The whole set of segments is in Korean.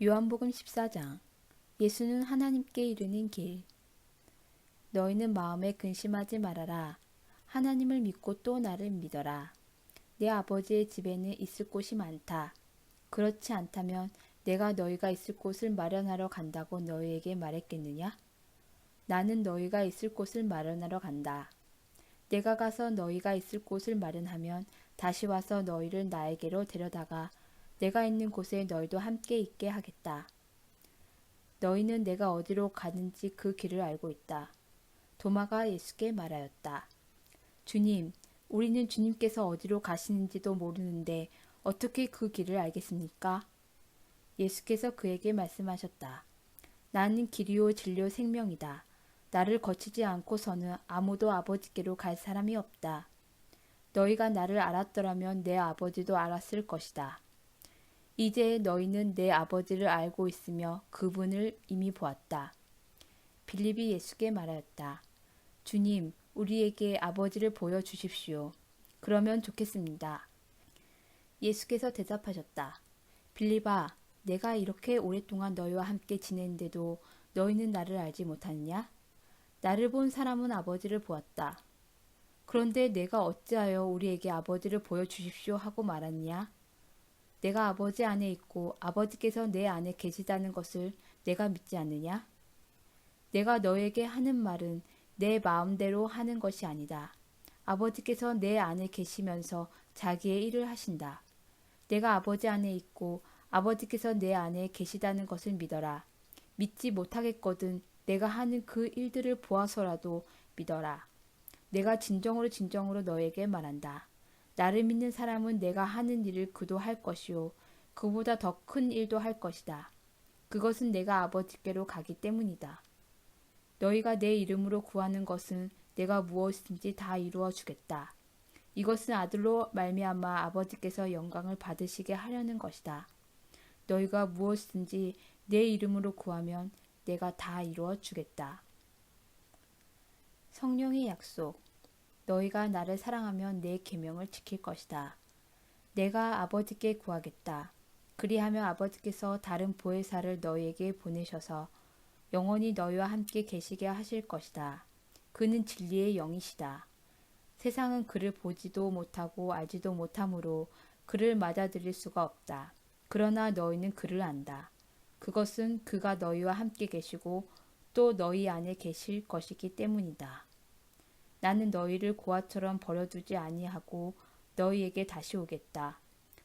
요한복음 14장. 예수는 하나님께 이르는 길. 너희는 마음에 근심하지 말아라. 하나님을 믿고 또 나를 믿어라. 내 아버지의 집에는 있을 곳이 많다. 그렇지 않다면 내가 너희가 있을 곳을 마련하러 간다고 너희에게 말했겠느냐? 나는 너희가 있을 곳을 마련하러 간다. 내가 가서 너희가 있을 곳을 마련하면 다시 와서 너희를 나에게로 데려다가 내가 있는 곳에 너희도 함께 있게 하겠다. 너희는 내가 어디로 가는지 그 길을 알고 있다. 도마가 예수께 말하였다. 주님, 우리는 주님께서 어디로 가시는지도 모르는데 어떻게 그 길을 알겠습니까? 예수께서 그에게 말씀하셨다. 나는 길이요 진리요 생명이다. 나를 거치지 않고서는 아무도 아버지께로 갈 사람이 없다. 너희가 나를 알았더라면 내 아버지도 알았을 것이다. 이제 너희는 내 아버지를 알고 있으며 그분을 이미 보았다. 빌립이 예수께 말하였다. 주님, 우리에게 아버지를 보여주십시오. 그러면 좋겠습니다. 예수께서 대답하셨다. 빌립아, 내가 이렇게 오랫동안 너희와 함께 지냈는데도 너희는 나를 알지 못하느냐? 나를 본 사람은 아버지를 보았다. 그런데 내가 어찌하여 우리에게 아버지를 보여주십시오 하고 말하느냐? 내가 아버지 안에 있고 아버지께서 내 안에 계시다는 것을 내가 믿지 않느냐? 내가 너에게 하는 말은 내 마음대로 하는 것이 아니다. 아버지께서 내 안에 계시면서 자기의 일을 하신다. 내가 아버지 안에 있고 아버지께서 내 안에 계시다는 것을 믿어라. 믿지 못하겠거든 내가 하는 그 일들을 보아서라도 믿어라. 내가 진정으로 너에게 말한다. 나를 믿는 사람은 내가 하는 일을 그도 할 것이요 그보다 더 큰 일도 할 것이다. 그것은 내가 아버지께로 가기 때문이다. 너희가 내 이름으로 구하는 것은 내가 무엇이든지 다 이루어 주겠다. 이것은 아들로 말미암아 아버지께서 영광을 받으시게 하려는 것이다. 너희가 무엇이든지 내 이름으로 구하면 내가 다 이루어 주겠다. 성령의 약속. 너희가 나를 사랑하면 내 계명을 지킬 것이다. 내가 아버지께 구하겠다. 그리하면 아버지께서 다른 보혜사를 너희에게 보내셔서 영원히 너희와 함께 계시게 하실 것이다. 그는 진리의 영이시다. 세상은 그를 보지도 못하고 알지도 못하므로 그를 맞아들일 수가 없다. 그러나 너희는 그를 안다. 그것은 그가 너희와 함께 계시고 또 너희 안에 계실 것이기 때문이다. 나는 너희를 고아처럼 버려두지 아니하고 너희에게 다시 오겠다.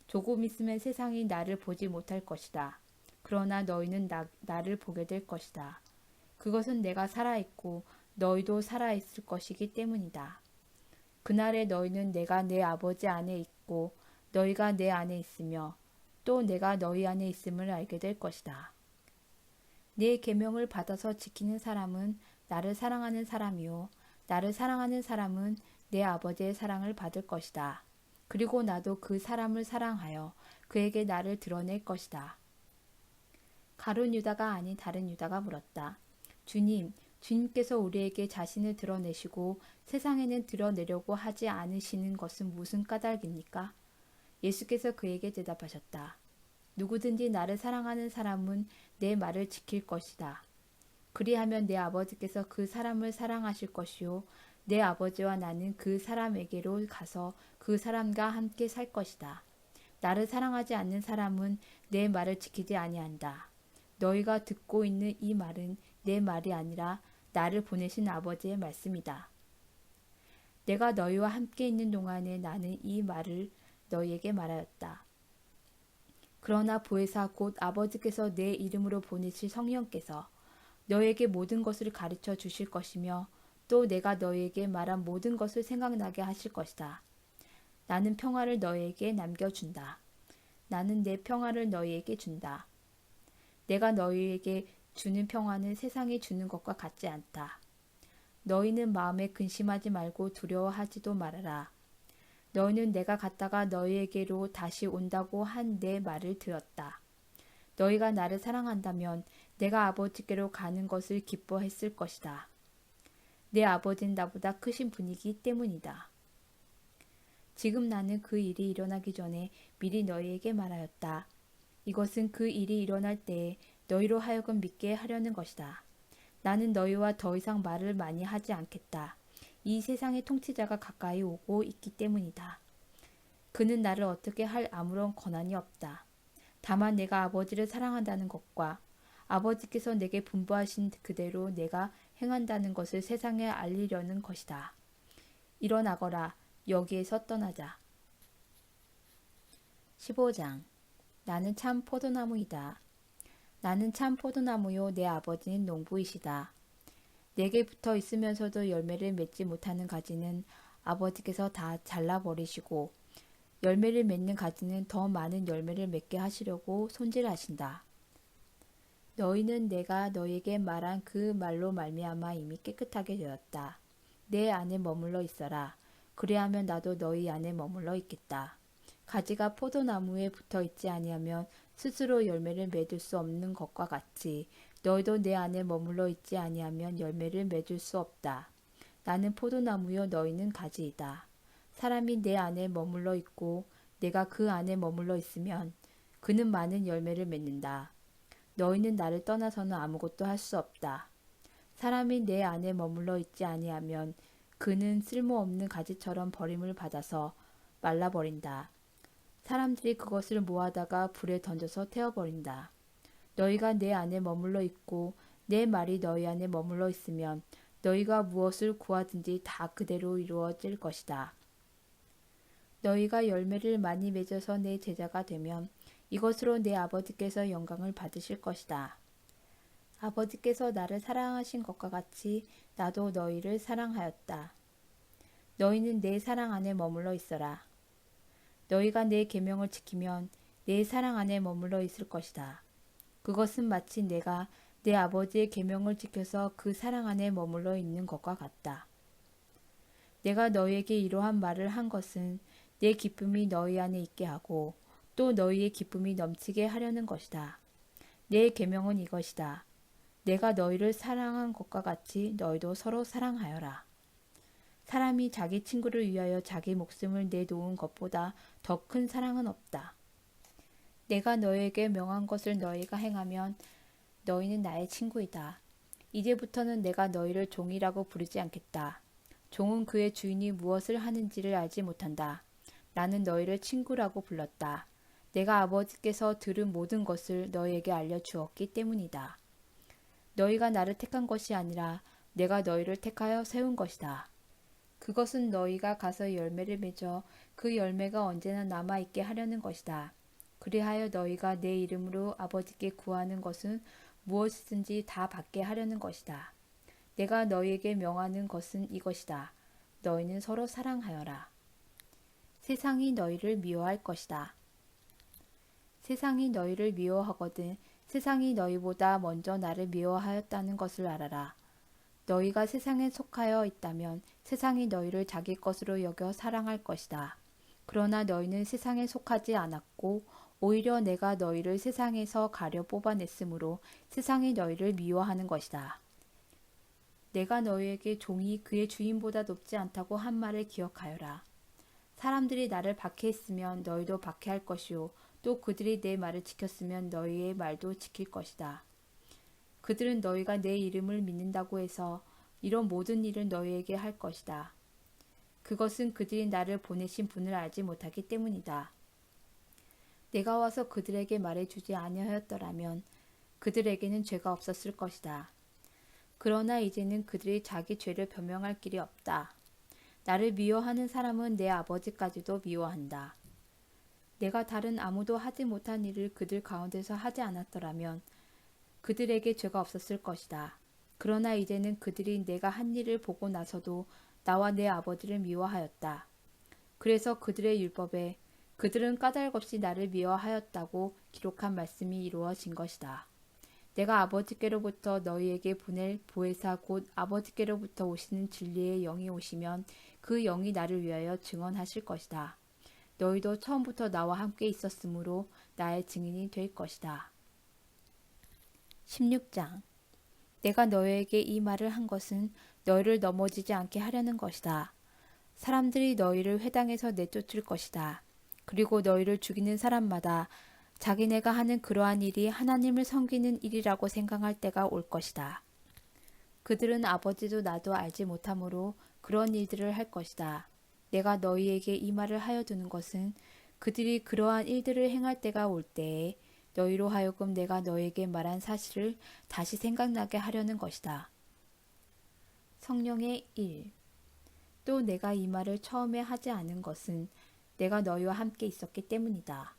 조금 있으면 세상이 나를 보지 못할 것이다. 그러나 너희는 나를 보게 될 것이다. 그것은 내가 살아있고 너희도 살아있을 것이기 때문이다. 그날에 너희는 내가 내 아버지 안에 있고 너희가 내 안에 있으며 또 내가 너희 안에 있음을 알게 될 것이다. 내 계명을 받아서 지키는 사람은 나를 사랑하는 사람이요 나를 사랑하는 사람은 내 아버지의 사랑을 받을 것이다. 그리고 나도 그 사람을 사랑하여 그에게 나를 드러낼 것이다. 가룟 유다가 아닌 다른 유다가 물었다. 주님, 주님께서 우리에게 자신을 드러내시고 세상에는 드러내려고 하지 않으시는 것은 무슨 까닭입니까? 예수께서 그에게 대답하셨다. 누구든지 나를 사랑하는 사람은 내 말을 지킬 것이다. 그리하면 내 아버지께서 그 사람을 사랑하실 것이요 내 아버지와 나는 그 사람에게로 가서 그 사람과 함께 살 것이다. 나를 사랑하지 않는 사람은 내 말을 지키지 아니한다. 너희가 듣고 있는 이 말은 내 말이 아니라 나를 보내신 아버지의 말씀이다. 내가 너희와 함께 있는 동안에 나는 이 말을 너희에게 말하였다. 그러나 보혜사 곧 아버지께서 내 이름으로 보내실 성령께서 너에게 모든 것을 가르쳐 주실 것이며 또 내가 너에게 말한 모든 것을 생각나게 하실 것이다. 나는 평화를 너에게 남겨준다. 나는 내 평화를 너희에게 준다. 내가 너희에게 주는 평화는 세상이 주는 것과 같지 않다. 너희는 마음에 근심하지 말고 두려워하지도 말아라. 너희는 내가 갔다가 너희에게로 다시 온다고 한 내 말을 들었다. 너희가 나를 사랑한다면 내가 아버지께로 가는 것을 기뻐했을 것이다. 내 아버지는 나보다 크신 분이기 때문이다. 지금 나는 그 일이 일어나기 전에 미리 너희에게 말하였다. 이것은 그 일이 일어날 때에 너희로 하여금 믿게 하려는 것이다. 나는 너희와 더 이상 말을 많이 하지 않겠다. 이 세상의 통치자가 가까이 오고 있기 때문이다. 그는 나를 어떻게 할 아무런 권한이 없다. 다만 내가 아버지를 사랑한다는 것과 아버지께서 내게 분부하신 그대로 내가 행한다는 것을 세상에 알리려는 것이다. 일어나거라. 여기에서 떠나자. 15장. 나는 참 포도나무이다. 나는 참 포도나무요 내 아버지는 농부이시다. 내게 붙어 있으면서도 열매를 맺지 못하는 가지는 아버지께서 다 잘라버리시고 열매를 맺는 가지는 더 많은 열매를 맺게 하시려고 손질하신다. 너희는 내가 너희에게 말한 그 말로 말미암아 이미 깨끗하게 되었다. 내 안에 머물러 있어라. 그리하면 나도 너희 안에 머물러 있겠다. 가지가 포도나무에 붙어 있지 아니하면 스스로 열매를 맺을 수 없는 것과 같이 너희도 내 안에 머물러 있지 아니하면 열매를 맺을 수 없다. 나는 포도나무요 너희는 가지이다. 사람이 내 안에 머물러 있고 내가 그 안에 머물러 있으면 그는 많은 열매를 맺는다. 너희는 나를 떠나서는 아무것도 할 수 없다. 사람이 내 안에 머물러 있지 아니하면 그는 쓸모없는 가지처럼 버림을 받아서 말라버린다. 사람들이 그것을 모아다가 불에 던져서 태워버린다. 너희가 내 안에 머물러 있고 내 말이 너희 안에 머물러 있으면 너희가 무엇을 구하든지 다 그대로 이루어질 것이다. 너희가 열매를 많이 맺어서 내 제자가 되면 이것으로 내 아버지께서 영광을 받으실 것이다. 아버지께서 나를 사랑하신 것과 같이 나도 너희를 사랑하였다. 너희는 내 사랑 안에 머물러 있어라. 너희가 내 계명을 지키면 내 사랑 안에 머물러 있을 것이다. 그것은 마치 내가 내 아버지의 계명을 지켜서 그 사랑 안에 머물러 있는 것과 같다. 내가 너희에게 이러한 말을 한 것은 내 기쁨이 너희 안에 있게 하고 또 너희의 기쁨이 넘치게 하려는 것이다. 내 계명은 이것이다. 내가 너희를 사랑한 것과 같이 너희도 서로 사랑하여라. 사람이 자기 친구를 위하여 자기 목숨을 내놓은 것보다 더 큰 사랑은 없다. 내가 너희에게 명한 것을 너희가 행하면 너희는 나의 친구이다. 이제부터는 내가 너희를 종이라고 부르지 않겠다. 종은 그의 주인이 무엇을 하는지를 알지 못한다. 나는 너희를 친구라고 불렀다. 내가 아버지께서 들은 모든 것을 너희에게 알려주었기 때문이다. 너희가 나를 택한 것이 아니라 내가 너희를 택하여 세운 것이다. 그것은 너희가 가서 열매를 맺어 그 열매가 언제나 남아있게 하려는 것이다. 그리하여 너희가 내 이름으로 아버지께 구하는 것은 무엇이든지 다 받게 하려는 것이다. 내가 너희에게 명하는 것은 이것이다. 너희는 서로 사랑하여라. 세상이 너희를 미워할 것이다. 세상이 너희를 미워하거든 세상이 너희보다 먼저 나를 미워하였다는 것을 알아라. 너희가 세상에 속하여 있다면 세상이 너희를 자기 것으로 여겨 사랑할 것이다. 그러나 너희는 세상에 속하지 않았고 오히려 내가 너희를 세상에서 가려 뽑아냈으므로 세상이 너희를 미워하는 것이다. 내가 너희에게 종이 그의 주인보다 높지 않다고 한 말을 기억하여라. 사람들이 나를 박해했으면 너희도 박해할 것이요 또 그들이 내 말을 지켰으면 너희의 말도 지킬 것이다. 그들은 너희가 내 이름을 믿는다고 해서 이런 모든 일을 너희에게 할 것이다. 그것은 그들이 나를 보내신 분을 알지 못하기 때문이다. 내가 와서 그들에게 말해주지 아니하였더라면 그들에게는 죄가 없었을 것이다. 그러나 이제는 그들이 자기 죄를 변명할 길이 없다. 나를 미워하는 사람은 내 아버지까지도 미워한다. 내가 다른 아무도 하지 못한 일을 그들 가운데서 하지 않았더라면 그들에게 죄가 없었을 것이다. 그러나 이제는 그들이 내가 한 일을 보고 나서도 나와 내 아버지를 미워하였다. 그래서 그들의 율법에 그들은 까닭없이 나를 미워하였다고 기록한 말씀이 이루어진 것이다. 내가 아버지께로부터 너희에게 보낼 보혜사 곧 아버지께로부터 오시는 진리의 영이 오시면 그 영이 나를 위하여 증언하실 것이다. 너희도 처음부터 나와 함께 있었으므로 나의 증인이 될 것이다. 16장. 내가 너희에게 이 말을 한 것은 너희를 넘어지지 않게 하려는 것이다. 사람들이 너희를 회당에서 내쫓을 것이다. 그리고 너희를 죽이는 사람마다 자기네가 하는 그러한 일이 하나님을 섬기는 일이라고 생각할 때가 올 것이다. 그들은 아버지도 나도 알지 못하므로 그런 일들을 할 것이다. 내가 너희에게 이 말을 하여 두는 것은 그들이 그러한 일들을 행할 때가 올 때에 너희로 하여금 내가 너희에게 말한 사실을 다시 생각나게 하려는 것이다. 성령의 일. 또 내가 이 말을 처음에 하지 않은 것은 내가 너희와 함께 있었기 때문이다.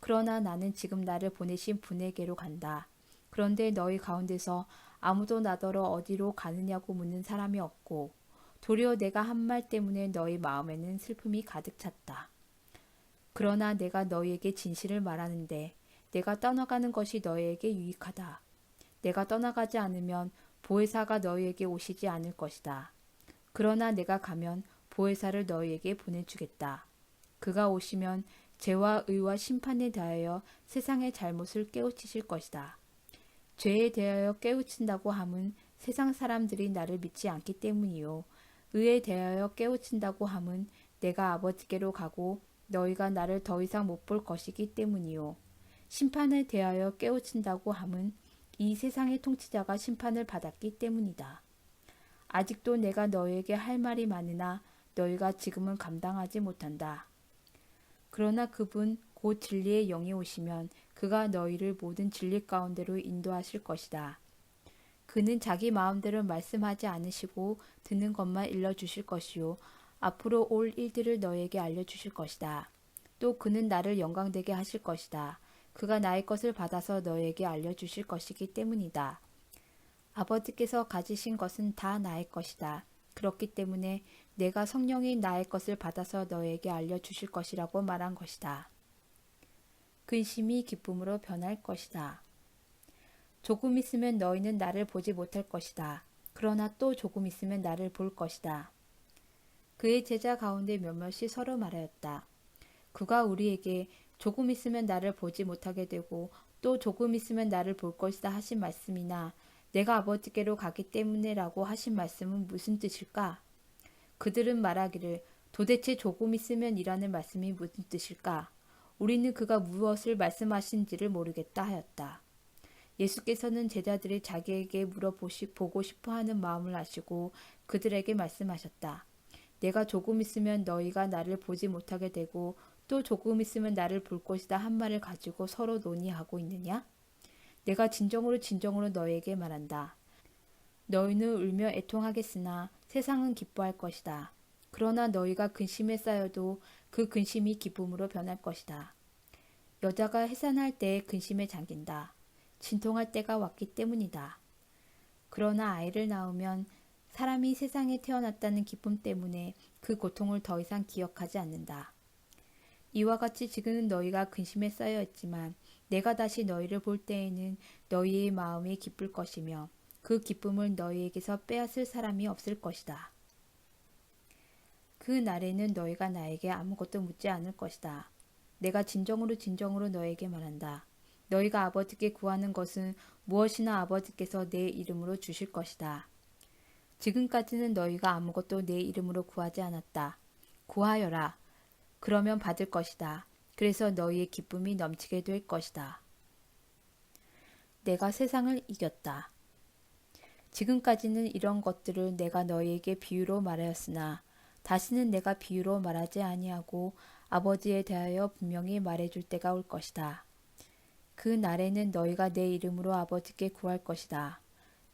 그러나 나는 지금 나를 보내신 분에게로 간다. 그런데 너희 가운데서 아무도 나더러 어디로 가느냐고 묻는 사람이 없고 도리어 내가 한 말 때문에 너희 마음에는 슬픔이 가득 찼다. 그러나 내가 너희에게 진실을 말하는데 내가 떠나가는 것이 너희에게 유익하다. 내가 떠나가지 않으면 보혜사가 너희에게 오시지 않을 것이다. 그러나 내가 가면 보혜사를 너희에게 보내주겠다. 그가 오시면 죄와 의와 심판에 대하여 세상의 잘못을 깨우치실 것이다. 죄에 대하여 깨우친다고 함은 세상 사람들이 나를 믿지 않기 때문이요. 의에 대하여 깨우친다고 함은 내가 아버지께로 가고 너희가 나를 더 이상 못 볼 것이기 때문이요. 심판에 대하여 깨우친다고 함은 이 세상의 통치자가 심판을 받았기 때문이다. 아직도 내가 너희에게 할 말이 많으나 너희가 지금은 감당하지 못한다. 그러나 그분 곧 진리의 영이 오시면 그가 너희를 모든 진리 가운데로 인도하실 것이다. 그는 자기 마음대로 말씀하지 않으시고 듣는 것만 일러주실 것이요 앞으로 올 일들을 너희에게 알려주실 것이다. 또 그는 나를 영광되게 하실 것이다. 그가 나의 것을 받아서 너희에게 알려주실 것이기 때문이다. 아버지께서 가지신 것은 다 나의 것이다. 그렇기 때문에 내가 성령이 나의 것을 받아서 너희에게 알려주실 것이라고 말한 것이다. 근심이 기쁨으로 변할 것이다. 조금 있으면 너희는 나를 보지 못할 것이다. 그러나 또 조금 있으면 나를 볼 것이다. 그의 제자 가운데 몇몇이 서로 말하였다. 그가 우리에게 조금 있으면 나를 보지 못하게 되고 또 조금 있으면 나를 볼 것이다 하신 말씀이나 내가 아버지께로 가기 때문에라고 하신 말씀은 무슨 뜻일까? 그들은 말하기를 도대체 조금 있으면 이라는 말씀이 무슨 뜻일까? 우리는 그가 무엇을 말씀하신지를 모르겠다 하였다. 예수께서는 제자들이 자기에게 물어보고 싶어 하는 마음을 아시고 그들에게 말씀하셨다. 내가 조금 있으면 너희가 나를 보지 못하게 되고 또 조금 있으면 나를 볼 것이다 한 말을 가지고 서로 논의하고 있느냐? 내가 진정으로 너희에게 말한다. 너희는 울며 애통하겠으나 세상은 기뻐할 것이다. 그러나 너희가 근심에 쌓여도 그 근심이 기쁨으로 변할 것이다. 여자가 해산할 때에 근심에 잠긴다. 진통할 때가 왔기 때문이다. 그러나 아이를 낳으면 사람이 세상에 태어났다는 기쁨 때문에 그 고통을 더 이상 기억하지 않는다. 이와 같이 지금은 너희가 근심에 쌓여 있지만 내가 다시 너희를 볼 때에는 너희의 마음이 기쁠 것이며 그 기쁨을 너희에게서 빼앗을 사람이 없을 것이다. 그 날에는 너희가 나에게 아무것도 묻지 않을 것이다. 내가 진정으로 너희에게 말한다. 너희가 아버지께 구하는 것은 무엇이나 아버지께서 내 이름으로 주실 것이다. 지금까지는 너희가 아무것도 내 이름으로 구하지 않았다. 구하여라. 그러면 받을 것이다. 그래서 너희의 기쁨이 넘치게 될 것이다. 내가 세상을 이겼다. 지금까지는 이런 것들을 내가 너희에게 비유로 말하였으나 다시는 내가 비유로 말하지 아니하고 아버지에 대하여 분명히 말해줄 때가 올 것이다. 그 날에는 너희가 내 이름으로 아버지께 구할 것이다.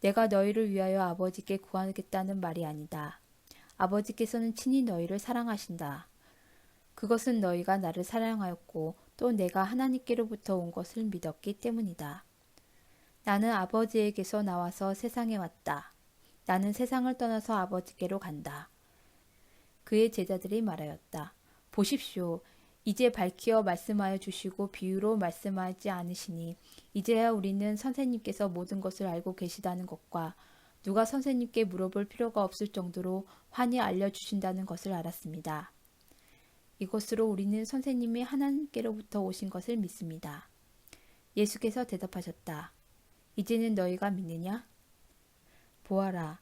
내가 너희를 위하여 아버지께 구하겠다는 말이 아니다. 아버지께서는 친히 너희를 사랑하신다. 그것은 너희가 나를 사랑하였고 또 내가 하나님께로부터 온 것을 믿었기 때문이다. 나는 아버지에게서 나와서 세상에 왔다. 나는 세상을 떠나서 아버지께로 간다. 그의 제자들이 말하였다. 보십시오. 이제 밝히어 말씀하여 주시고 비유로 말씀하지 않으시니 이제야 우리는 선생님께서 모든 것을 알고 계시다는 것과 누가 선생님께 물어볼 필요가 없을 정도로 환히 알려주신다는 것을 알았습니다. 이것으로 우리는 선생님이 하나님께로부터 오신 것을 믿습니다. 예수께서 대답하셨다. 이제는 너희가 믿느냐? 보아라.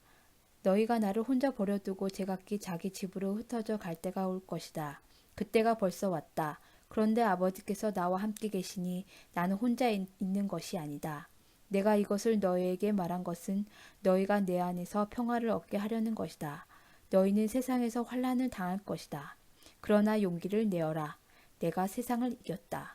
너희가 나를 혼자 버려두고 제각기 자기 집으로 흩어져 갈 때가 올 것이다. 그때가 벌써 왔다. 그런데 아버지께서 나와 함께 계시니 나는 혼자 있는 것이 아니다. 내가 이것을 너희에게 말한 것은 너희가 내 안에서 평화를 얻게 하려는 것이다. 너희는 세상에서 환난을 당할 것이다. 그러나 용기를 내어라. 내가 세상을 이겼다.